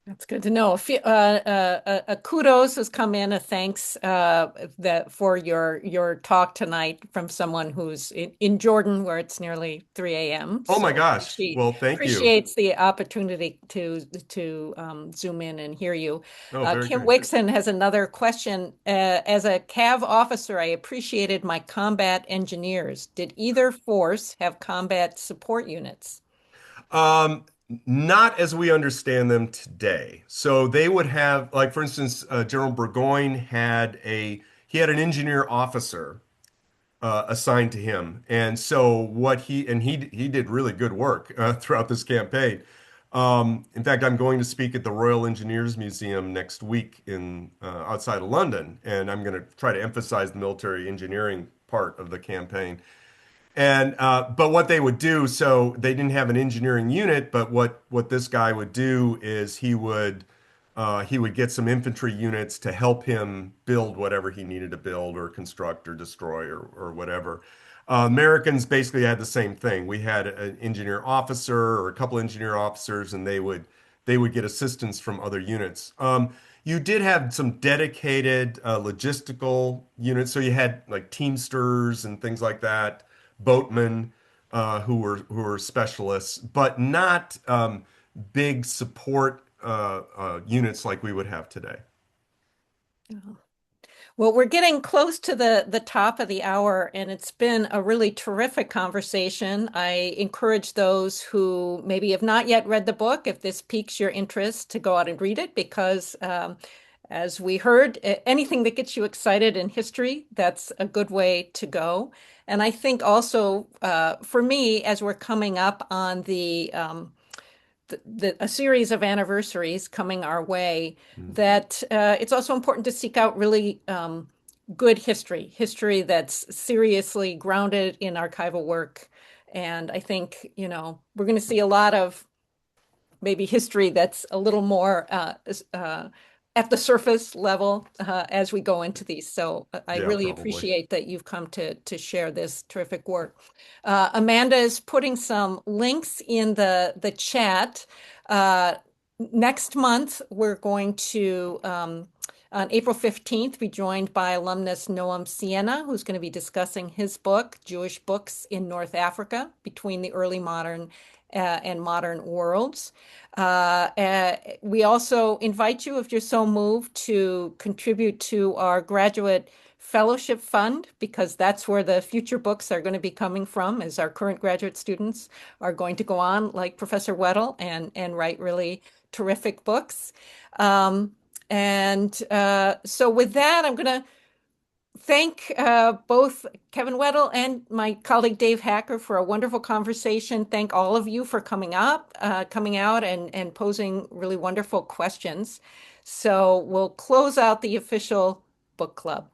That's good to know. A kudos has come in, a thanks that for your talk tonight from someone who's in Jordan, where it's nearly 3 a.m. Oh my So gosh. Well, thank you. appreciates the opportunity to zoom in and hear you. Oh, very Kim good. Wixon has another question. As a CAV officer, I appreciated my combat engineers. Did either force have combat support units? Um, Not as we understand them today. So they would have, like, for instance, General Burgoyne he had an engineer officer assigned to him, and so he did really good work throughout this campaign. In fact, I'm going to speak at the Royal Engineers Museum next week in outside of London, and I'm going to try to emphasize the military engineering part of the campaign. And but what they would do, so they didn't have an engineering unit, but what this guy would do is he would get some infantry units to help him build whatever he needed to build or construct or destroy or whatever. Americans basically had the same thing. We had an engineer officer or a couple engineer officers, and they would get assistance from other units. You did have some dedicated logistical units, so you had like Teamsters and things like that, boatmen who were specialists, but not big support units like we would have today. Well, we're getting close to the top of the hour, and it's been a really terrific conversation. I encourage those who maybe have not yet read the book, if this piques your interest, to go out and read it because, as we heard, anything that gets you excited in history, that's a good way to go. And I think also, for me, as we're coming up on a series of anniversaries coming our way, Mm. that it's also important to seek out really good history that's seriously grounded in archival work. And I think, we're going to see a lot of maybe history that's a little more at the surface level as we go into these. So I Yeah, really probably. appreciate that you've come to share this terrific work. Amanda is putting some links in the chat. Uh, Next month, we're going to, on April 15th, be joined by alumnus Noam Sienna, who's going to be discussing his book, Jewish Books in North Africa, Between the Early Modern and Modern Worlds. We also invite you, if you're so moved, to contribute to our graduate fellowship fund, because that's where the future books are going to be coming from, as our current graduate students are going to go on, like Professor Weddle, and write really terrific books. So with that, I'm going to thank both Kevin Weddle and my colleague Dave Hacker for a wonderful conversation. Thank all of you for coming out and posing really wonderful questions. So we'll close out the official book club.